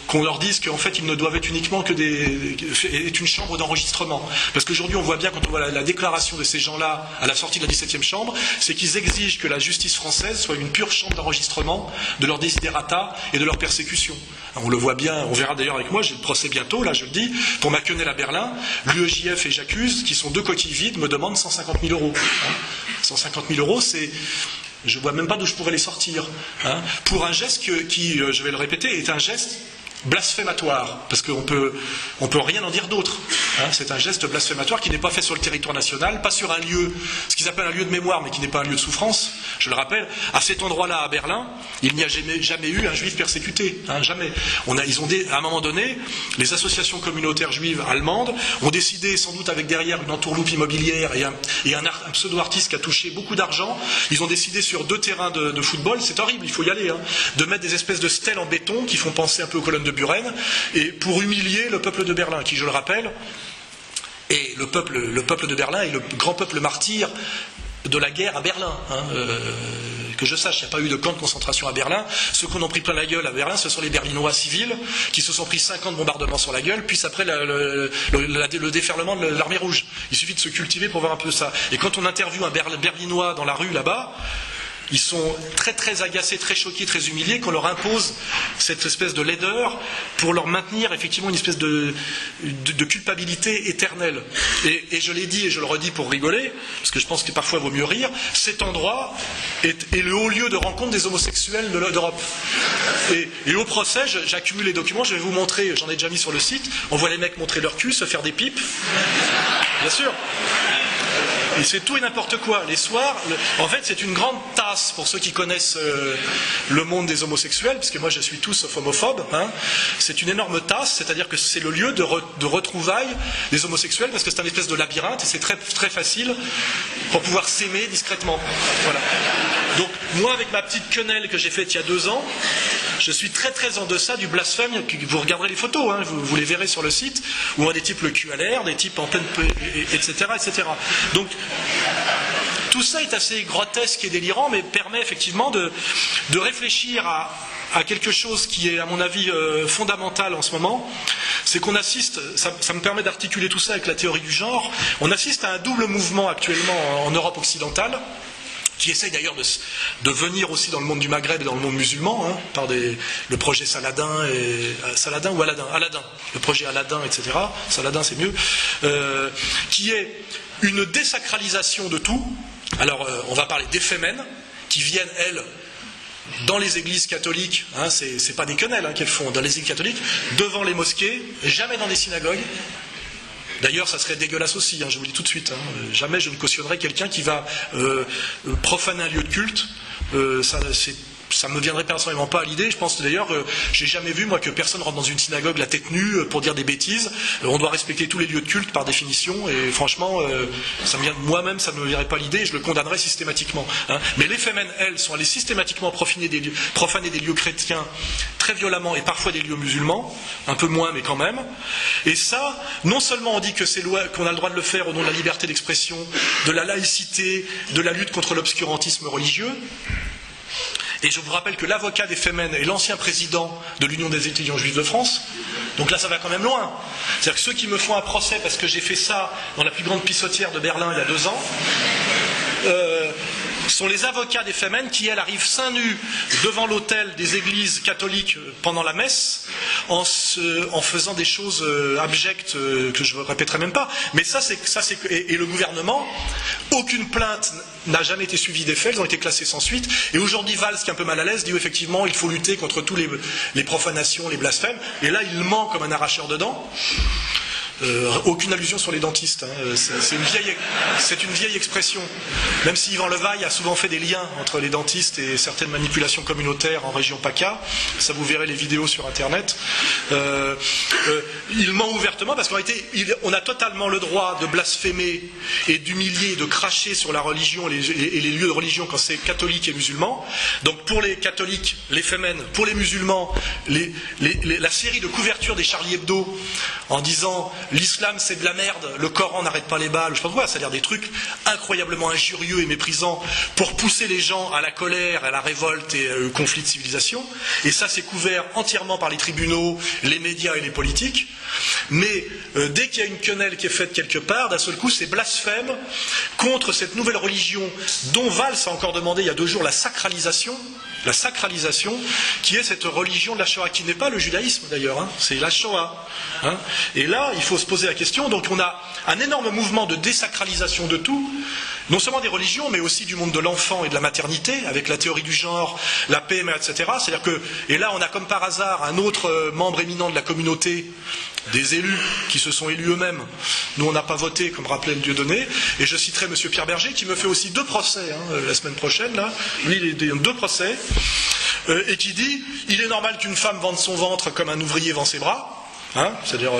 qu'on leur dise qu'en fait ils ne doivent être uniquement être une chambre d'enregistrement. Parce qu'aujourd'hui on voit bien, quand on voit la déclaration de ces gens-là à la sortie de la 17e chambre, c'est qu'ils exigent que la justice française soit une pure chambre d'enregistrement de leurs desiderata et de leurs persécutions. On le voit bien, on verra d'ailleurs avec moi, j'ai le procès bientôt, là je le dis, pour ma quenelle à Berlin, l'UEJF et J'accuse, qui sont 2 coquilles vides, me demandent 150 000 €. 150 000 €, c'est... Je ne vois même pas d'où je pourrais les sortir. Pour un geste qui, je vais le répéter, est un geste blasphématoire, parce qu'on peut rien en dire d'autre. C'est un geste blasphématoire qui n'est pas fait sur le territoire national, pas sur un lieu, ce qu'ils appellent un lieu de mémoire, mais qui n'est pas un lieu de souffrance. Je le rappelle, à cet endroit-là, à Berlin, il n'y a jamais eu un juif persécuté. Jamais. À un moment donné, les associations communautaires juives allemandes ont décidé, sans doute avec derrière une entourloupe immobilière et un pseudo-artiste qui a touché beaucoup d'argent, ils ont décidé sur 2 terrains de football, c'est horrible, il faut y aller, de mettre des espèces de stèles en béton qui font penser un peu aux colonnes de Buren, et pour humilier le peuple de Berlin, qui, je le rappelle, est le peuple de Berlin est le grand peuple martyr de la guerre à Berlin. Que je sache, il n'y a pas eu de camp de concentration à Berlin. Ceux qu'on a pris plein la gueule à Berlin, ce sont les Berlinois civils qui se sont pris 50 bombardements sur la gueule, puis après le déferlement de l'armée rouge. Il suffit de se cultiver pour voir un peu ça. Et quand on interviewe un Berlinois dans la rue là-bas, ils sont très très agacés, très choqués, très humiliés qu'on leur impose cette espèce de laideur pour leur maintenir effectivement une espèce de culpabilité éternelle. Et je l'ai dit et je le redis pour rigoler, parce que je pense que parfois il vaut mieux rire, cet endroit est le haut lieu de rencontre des homosexuels d'Europe. Et au procès, j'accumule les documents, je vais vous montrer, j'en ai déjà mis sur le site, on voit les mecs montrer leur cul, se faire des pipes, bien sûr. Et c'est tout et n'importe quoi. Les soirs, en fait, c'est une grande tasse pour ceux qui connaissent le monde des homosexuels, puisque moi je suis tout sauf homophobe. C'est une énorme tasse, c'est-à-dire que c'est le lieu de retrouvailles des homosexuels, parce que c'est un espèce de labyrinthe et c'est très, très facile pour pouvoir s'aimer discrètement. Voilà. Donc, moi, avec ma petite quenelle que j'ai faite il y a 2 ans, je suis très très en deçà du blasphème. Vous regarderez les photos, vous les verrez sur le site, où on a des types le cul à l'air, des types en pleine... etc. etc. Donc, tout ça est assez grotesque et délirant, mais permet effectivement de réfléchir à quelque chose qui est, à mon avis, fondamental en ce moment, c'est qu'on assiste, ça me permet d'articuler tout ça avec la théorie du genre, on assiste à un double mouvement actuellement en Europe occidentale, qui essaye d'ailleurs de venir aussi dans le monde du Maghreb et dans le monde musulman, hein, par le projet Saladin, Saladin ou Aladin, le projet Aladin, etc. Saladin c'est mieux, qui est une désacralisation de tout. Alors on va parler des fémènes, qui viennent, elles, dans les églises catholiques, hein, c'est pas des quenelles hein, qu'elles font, dans les églises catholiques, devant les mosquées, jamais dans des synagogues. D'ailleurs, ça serait dégueulasse aussi, hein, je vous le dis tout de suite. Hein. Jamais je ne cautionnerai quelqu'un qui va profaner un lieu de culte. Ça me viendrait personnellement pas à l'idée. Je pense d'ailleurs, j'ai jamais vu moi que personne rentre dans une synagogue la tête nue pour dire des bêtises. On doit respecter tous les lieux de culte par définition. Et franchement, moi-même, ça ne me viendrait pas à l'idée. Je le condamnerais systématiquement. Hein. Mais les fémènes, elles, sont allées systématiquement profaner des lieux chrétiens très violemment et parfois des lieux musulmans, un peu moins, mais quand même. Et ça, non seulement on dit que qu'on a le droit de le faire au nom de la liberté d'expression, de la laïcité, de la lutte contre l'obscurantisme religieux. Et je vous rappelle que l'avocat des fémènes est l'ancien président de l'Union des étudiants juifs de France. Donc là, ça va quand même loin. C'est-à-dire que ceux qui me font un procès parce que j'ai fait ça dans la plus grande pissotière de Berlin il y a 2 ans, sont les avocats des fémènes qui, elles, arrivent seins nus devant l'autel des églises catholiques pendant la messe, en faisant des choses abjectes que je ne répéterai même pas. Mais et le gouvernement, aucune plainte n'a jamais été suivie des faits, elles ont été classées sans suite. Et aujourd'hui, Valls, qui est un peu mal à l'aise, dit effectivement il faut lutter contre tous les profanations, les blasphèmes. Et là, il ment comme un arracheur de dents. Aucune allusion sur les dentistes. Hein. C'est une vieille expression. Même si Yvan Levaille a souvent fait des liens entre les dentistes et certaines manipulations communautaires en région PACA, ça vous verrez les vidéos sur Internet. Il ment ouvertement parce qu'en réalité, on a totalement le droit de blasphémer et d'humilier, de cracher sur la religion et les lieux de religion quand c'est catholique et musulman. Donc pour les catholiques, les fémènes, pour les musulmans, la série de couvertures des Charlie Hebdo en disant l'islam c'est de la merde, le Coran n'arrête pas les balles, je sais pas quoi, c'est-à-dire des trucs incroyablement injurieux et méprisants pour pousser les gens à la colère, à la révolte et au conflit de civilisation. Et ça c'est couvert entièrement par les tribunaux, les médias et les politiques. Mais dès qu'il y a une quenelle qui est faite quelque part, d'un seul coup c'est blasphème contre cette nouvelle religion dont Valls a encore demandé il y a 2 jours la sacralisation, qui est cette religion de la Shoah, qui n'est pas le judaïsme d'ailleurs, hein, c'est la Shoah. Hein. Et là, il faut se poser la question, donc on a un énorme mouvement de désacralisation de tout, non seulement des religions, mais aussi du monde de l'enfant et de la maternité, avec la théorie du genre, la PMA, etc. C'est-à-dire que, et là on a comme par hasard un autre membre éminent de la communauté, des élus qui se sont élus eux-mêmes. Nous on n'a pas voté, comme rappelait le Dieudonné, et je citerai M. Pierre Berger, qui me fait aussi 2 procès, hein, la semaine prochaine, là. Lui il est 2 procès, et qui dit, il est normal qu'une femme vende son ventre comme un ouvrier vend ses bras. Hein, c'est-à-dire,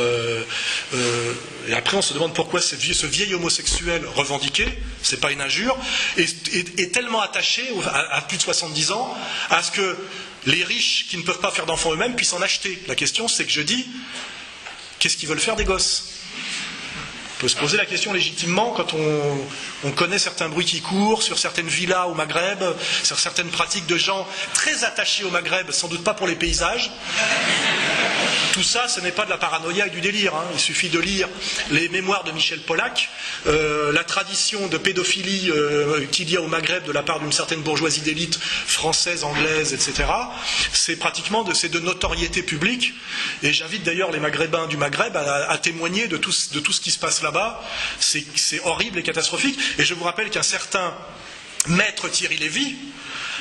et après on se demande pourquoi ce vieil homosexuel revendiqué, c'est pas une injure, est tellement attaché à plus de 70 ans à ce que les riches qui ne peuvent pas faire d'enfants eux-mêmes puissent en acheter. La question c'est que je dis, qu'est-ce qu'ils veulent faire des gosses ? On peut se poser la question légitimement quand on connaît certains bruits qui courent sur certaines villas au Maghreb, sur certaines pratiques de gens très attachés au Maghreb, sans doute pas pour les paysages. Tout ça, ce n'est pas de la paranoïa et du délire. Hein. Il suffit de lire les mémoires de Michel Pollack, la tradition de pédophilie qu'il y a au Maghreb de la part d'une certaine bourgeoisie d'élite française, anglaise, etc. C'est pratiquement de notoriété publique. Et j'invite d'ailleurs les Maghrébins du Maghreb à témoigner de tout ce qui se passe là-bas. C'est horrible et catastrophique. Et je vous rappelle qu'un certain maître Thierry Lévy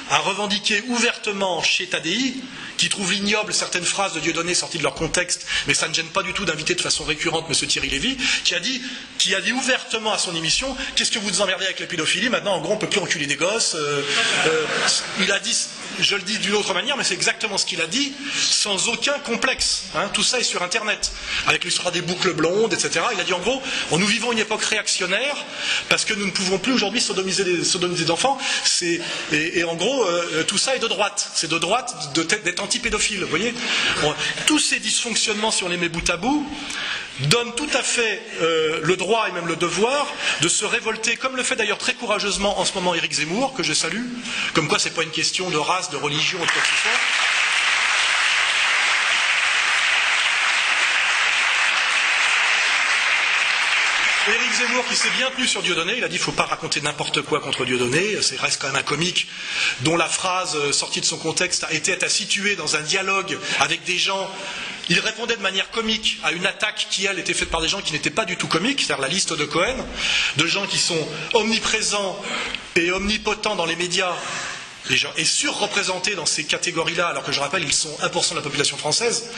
a revendiqué ouvertement chez Tadei, qui trouve ignoble certaines phrases de Dieudonné sorties de leur contexte, mais ça ne gêne pas du tout d'inviter de façon récurrente M. Thierry Lévy, qui a dit ouvertement à son émission, qu'est-ce que vous vous emmerdez avec la pédophilie, maintenant en gros on ne peut plus enculer des gosses. Il a dit, je le dis d'une autre manière, mais c'est exactement ce qu'il a dit, sans aucun complexe. Hein. Tout ça est sur Internet, avec l'histoire des boucles blondes, etc. Il a dit en gros, nous vivons une époque réactionnaire, parce que nous ne pouvons plus aujourd'hui sodomiser des enfants, et en gros, tout ça est de droite. C'est de droite d'être anti-pédophile, vous voyez. Tous ces dysfonctionnements, si on les met bout à bout, donnent tout à fait le droit et même le devoir de se révolter, comme le fait d'ailleurs très courageusement en ce moment Éric Zemmour, que je salue, comme quoi c'est pas une question de race, de religion ou de quoi que ce soit. Éric Zemmour qui s'est bien tenu sur Dieudonné, il a dit qu'il ne faut pas raconter n'importe quoi contre Dieudonné, c'est reste quand même un comique dont la phrase sortie de son contexte était à situer dans un dialogue avec des gens. Il répondait de manière comique à une attaque qui, elle, était faite par des gens qui n'étaient pas du tout comiques, c'est-à-dire la liste de Cohen, de gens qui sont omniprésents et omnipotents dans les médias, et surreprésentés dans ces catégories-là, alors que je rappelle, ils sont 1% de la population française,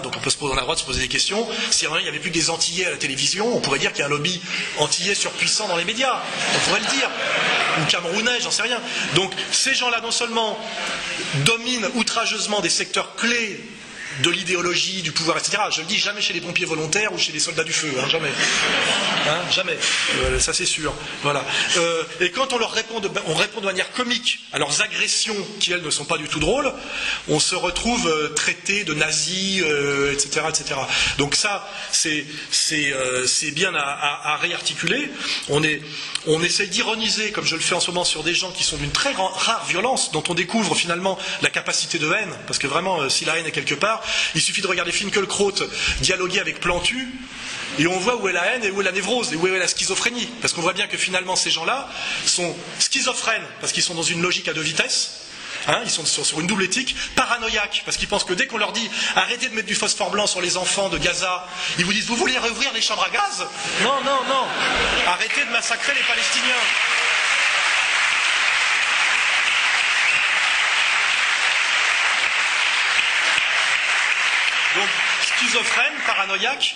donc on a le droit de se poser des questions. Si il n'y avait plus que des Antillais à la télévision, on pourrait dire qu'il y a un lobby antillais surpuissant dans les médias, on pourrait le dire, ou camerounais, j'en sais rien. Donc ces gens-là, non seulement dominent outrageusement des secteurs clés de l'idéologie, du pouvoir, etc. Je le dis, jamais chez les pompiers volontaires ou chez les soldats du feu, jamais. Jamais. Ça c'est sûr. Voilà. Et quand on leur répond on répond de manière comique à leurs agressions, qui elles ne sont pas du tout drôles, on se retrouve traité de nazis, etc., etc. Donc ça, c'est bien à réarticuler. On essaye d'ironiser, comme je le fais en ce moment, sur des gens qui sont d'une très rare violence, dont on découvre finalement la capacité de haine, parce que vraiment, si la haine est quelque part, il suffit de regarder Finkielkraut dialoguer avec Plantu, et on voit où est la haine et où est la névrose, et où est la schizophrénie. Parce qu'on voit bien que finalement ces gens-là sont schizophrènes, parce qu'ils sont dans une logique à deux vitesses, ils sont sur une double éthique, paranoïaques, parce qu'ils pensent que dès qu'on leur dit arrêtez de mettre du phosphore blanc sur les enfants de Gaza, ils vous disent vous voulez rouvrir les chambres à gaz? Non, non, non, arrêtez de massacrer les Palestiniens. Donc, schizophrène, paranoïaque,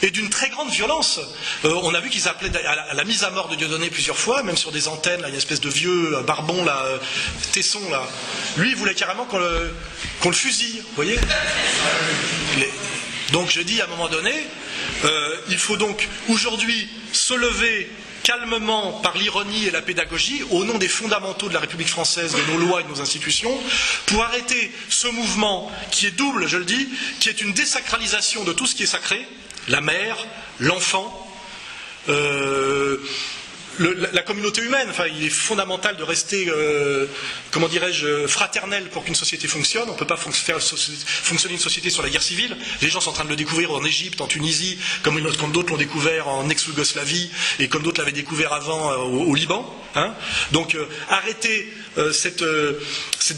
et d'une très grande violence. On a vu qu'ils appelaient à la mise à mort de Dieudonné plusieurs fois, même sur des antennes, là, il y a une espèce de vieux barbon, là, Tesson, là. Lui, il voulait carrément qu'on le fusille, vous voyez. Donc, je dis à un moment donné, il faut donc aujourd'hui se lever calmement par l'ironie et la pédagogie, au nom des fondamentaux de la République française, de nos lois et de nos institutions, pour arrêter ce mouvement qui est double, je le dis, qui est une désacralisation de tout ce qui est sacré, la mère, l'enfant, la communauté humaine. Enfin, il est fondamental de rester, comment dirais-je, fraternel pour qu'une société fonctionne. On ne peut pas faire fonctionner une société sur la guerre civile. Les gens sont en train de le découvrir en Égypte, en Tunisie, comme d'autres l'ont découvert en ex-Yougoslavie, et comme d'autres l'avaient découvert avant au Liban. Donc, arrêter cette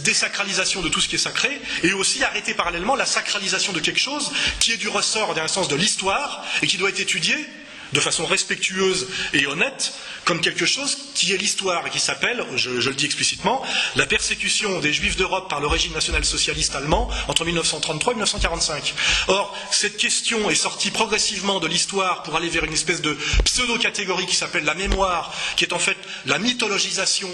désacralisation de tout ce qui est sacré, et aussi arrêter parallèlement la sacralisation de quelque chose qui est du ressort, dans un sens, de l'histoire, et qui doit être étudié de façon respectueuse et honnête, comme quelque chose qui est l'histoire et qui s'appelle, je le dis explicitement, la persécution des Juifs d'Europe par le régime national-socialiste allemand entre 1933 et 1945. Or, cette question est sortie progressivement de l'histoire pour aller vers une espèce de pseudo-catégorie qui s'appelle la mémoire, qui est en fait la mythologisation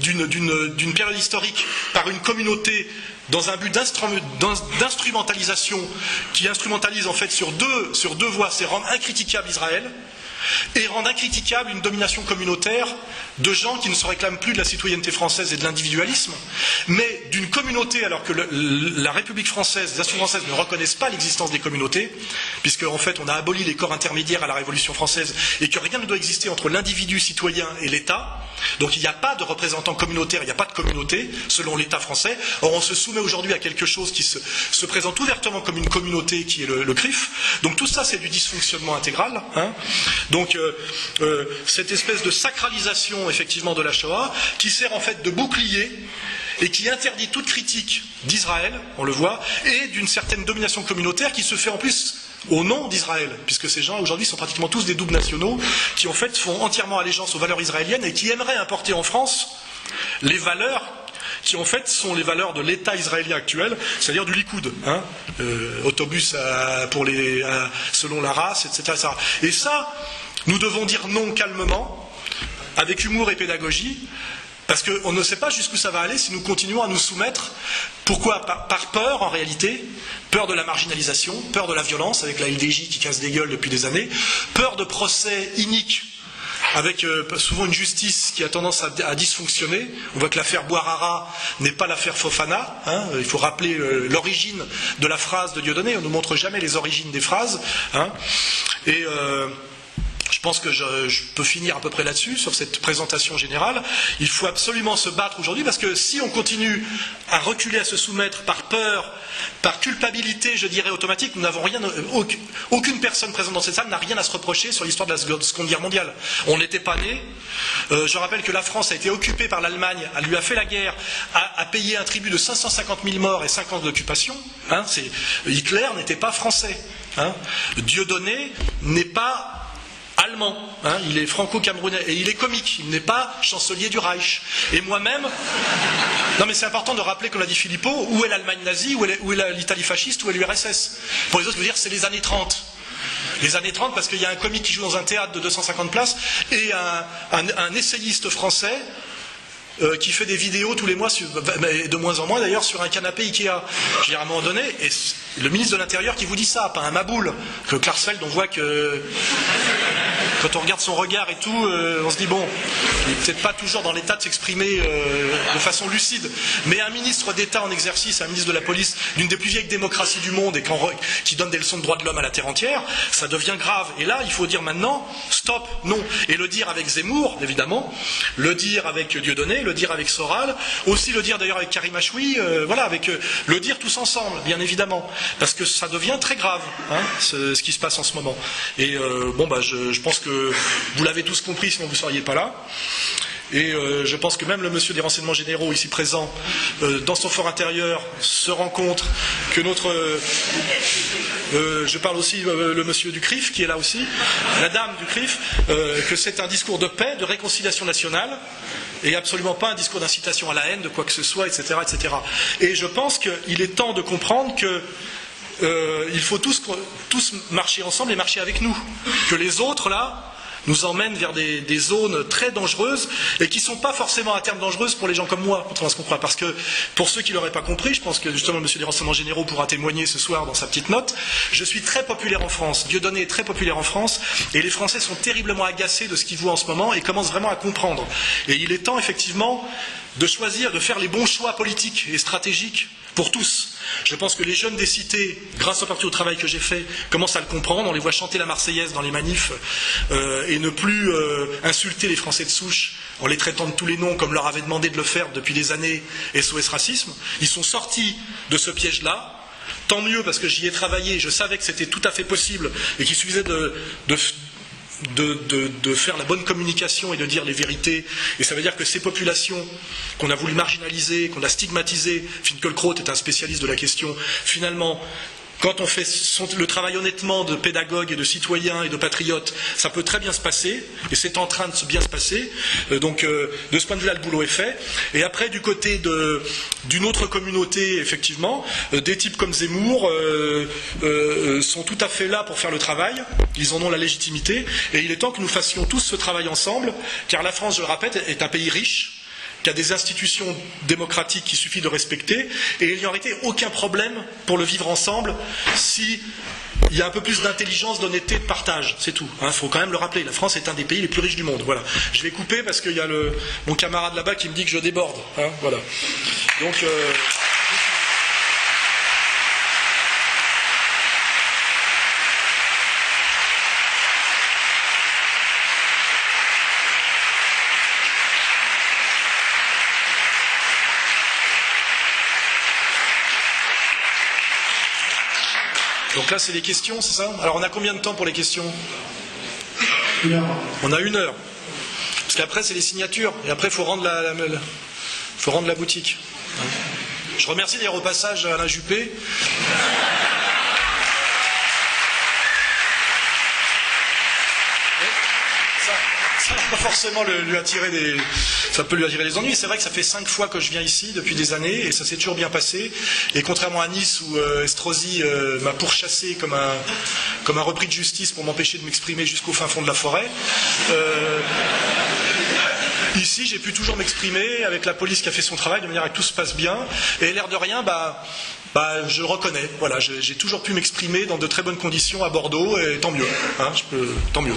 d'une période historique par une communauté dans un but d'instrumentalisation qui instrumentalise en fait sur deux voies, c'est rendre incritiquable Israël et rendre incritiquable une domination communautaire de gens qui ne se réclament plus de la citoyenneté française et de l'individualisme, mais d'une communauté, alors que la République française, les institutions françaises ne reconnaissent pas l'existence des communautés, puisque en fait on a aboli les corps intermédiaires à la Révolution française, et que rien ne doit exister entre l'individu citoyen et l'État. Donc il n'y a pas de représentants communautaires, il n'y a pas de communauté, selon l'État français. Or on se soumet aujourd'hui à quelque chose qui se présente ouvertement comme une communauté, qui est le CRIF. Donc tout ça, c'est du dysfonctionnement intégral. Donc cette espèce de sacralisation, effectivement, de la Shoah, qui sert en fait de bouclier, et qui interdit toute critique d'Israël, on le voit, et d'une certaine domination communautaire qui se fait en plus au nom d'Israël, puisque ces gens aujourd'hui sont pratiquement tous des doubles nationaux qui en fait font entièrement allégeance aux valeurs israéliennes et qui aimeraient importer en France les valeurs qui en fait sont les valeurs de l'État israélien actuel, c'est-à-dire du Likoud, autobus selon la race, etc. Et ça, nous devons dire non calmement, avec humour et pédagogie, parce qu'on ne sait pas jusqu'où ça va aller si nous continuons à nous soumettre. Pourquoi ? Par peur, en réalité, peur de la marginalisation, peur de la violence, avec la LDJ qui casse des gueules depuis des années, peur de procès iniques, avec souvent une justice qui a tendance à dysfonctionner. On voit que l'affaire Bouarara n'est pas l'affaire Fofana. Il faut rappeler l'origine de la phrase de Dieudonné. On ne nous montre jamais les origines des phrases. Et je pense que je peux finir à peu près là-dessus, sur cette présentation générale. Il faut absolument se battre aujourd'hui, parce que si on continue à reculer, à se soumettre par peur, par culpabilité, je dirais, automatique, nous n'avons rien, aucune personne présente dans cette salle n'a rien à se reprocher sur l'histoire de la Seconde Guerre mondiale. On n'était pas nés. Je rappelle que la France a été occupée par l'Allemagne, elle lui a fait la guerre, a payé un tribut de 550 000 morts et 5 ans d'occupation. Hein, Hitler n'était pas français. Hein. Dieudonné n'est pas allemand, hein, il est franco-camerounais et il est comique, il n'est pas chancelier du Reich. Et moi-même, non mais c'est important de rappeler, comme l'a dit Philippot, où est l'Allemagne nazie, où est l'Italie fasciste, où est l'URSS. Pour les autres, je veux dire, c'est les années 30. Les années 30, parce qu'il y a un comique qui joue dans un théâtre de 250 places et un essayiste français qui fait des vidéos tous les mois, de moins en moins d'ailleurs, sur un canapé Ikea. Je veux dire, à un moment donné, et le ministre de l'Intérieur qui vous dit ça, pas un maboule, que Klarsfeld, on voit que quand on regarde son regard et tout, on se dit bon, il n'est peut-être pas toujours dans l'état de s'exprimer de façon lucide, mais un ministre d'État en exercice, un ministre de la police d'une des plus vieilles démocraties du monde et qui donne des leçons de droits de l'homme à la terre entière, ça devient grave. Et là, il faut dire maintenant, stop, non. Et le dire avec Zemmour, évidemment, le dire avec Dieudonné, le dire avec Soral, aussi le dire d'ailleurs avec Karim Achoui, voilà, le dire tous ensemble, bien évidemment, parce que ça devient très grave, hein, ce qui se passe en ce moment. Et bon, bah, je pense que vous l'avez tous compris, sinon vous ne seriez pas là. Et je pense que même le monsieur des renseignements généraux ici présent, dans son fort intérieur, se rend compte que je parle aussi le monsieur du CRIF qui est là aussi, la dame du CRIF, que c'est un discours de paix, de réconciliation nationale, et absolument pas un discours d'incitation à la haine, de quoi que ce soit, etc., etc. Et je pense qu'il est temps de comprendre que il faut tous marcher ensemble et marcher avec nous, que les autres là nous emmènent vers des zones très dangereuses et qui ne sont pas forcément à terme dangereuses pour les gens comme moi, contrairement à ce qu'on croit. Parce que pour ceux qui ne l'auraient pas compris, je pense que justement le monsieur des renseignements généraux pourra témoigner ce soir dans sa petite note, je suis très populaire en France, Dieudonné est très populaire en France, et les Français sont terriblement agacés de ce qu'ils voient en ce moment et commencent vraiment à comprendre. Et il est temps effectivement de choisir, de faire les bons choix politiques et stratégiques pour tous. Je pense que les jeunes des cités, grâce en partie au travail que j'ai fait, commencent à le comprendre. On les voit chanter la Marseillaise dans les manifs et ne plus insulter les Français de souche en les traitant de tous les noms comme leur avait demandé de le faire depuis des années SOS Racisme. Ils sont sortis de ce piège-là. Tant mieux, parce que j'y ai travaillé, je savais que c'était tout à fait possible et qu'il suffisait de faire la bonne communication et de dire les vérités. Et ça veut dire que ces populations qu'on a voulu marginaliser, qu'on a stigmatisées, Finkielkraut est un spécialiste de la question, finalement, quand on fait le travail honnêtement de pédagogue et de citoyen et de patriote, ça peut très bien se passer, et c'est en train de bien se passer. Donc, de ce point de vue-là, le boulot est fait. Et après, du côté d'une autre communauté, effectivement, des types comme Zemmour sont tout à fait là pour faire le travail. Ils en ont la légitimité. Et il est temps que nous fassions tous ce travail ensemble, car la France, je le répète, est un pays riche, qui a des institutions démocratiques qu'il suffit de respecter, et il n'y aurait été aucun problème pour le vivre ensemble si il y a un peu plus d'intelligence, d'honnêteté, de partage, c'est tout. Il faut quand même le rappeler, la France est un des pays les plus riches du monde. Voilà. Je vais couper parce qu'il y a mon camarade là-bas qui me dit que je déborde. Hein, voilà. Donc... Donc là, c'est les questions, c'est ça? Alors, on a combien de temps pour les questions? 1 heure. On a 1 heure. Parce qu'après, c'est les signatures. Et après, il faut rendre la boutique. Je remercie d'ailleurs au passage Alain Juppé. Ça va pas forcément lui attirer ça peut lui attirer des ennuis. C'est vrai que ça fait 5 fois que je viens ici depuis des années et ça s'est toujours bien passé. Et contrairement à Nice où Estrosi m'a pourchassé comme un repris de justice pour m'empêcher de m'exprimer jusqu'au fin fond de la forêt, ici j'ai pu toujours m'exprimer avec la police qui a fait son travail de manière à ce que tout se passe bien. Et l'air de rien, je le reconnais. Voilà, j'ai toujours pu m'exprimer dans de très bonnes conditions à Bordeaux et tant mieux. Hein, tant mieux.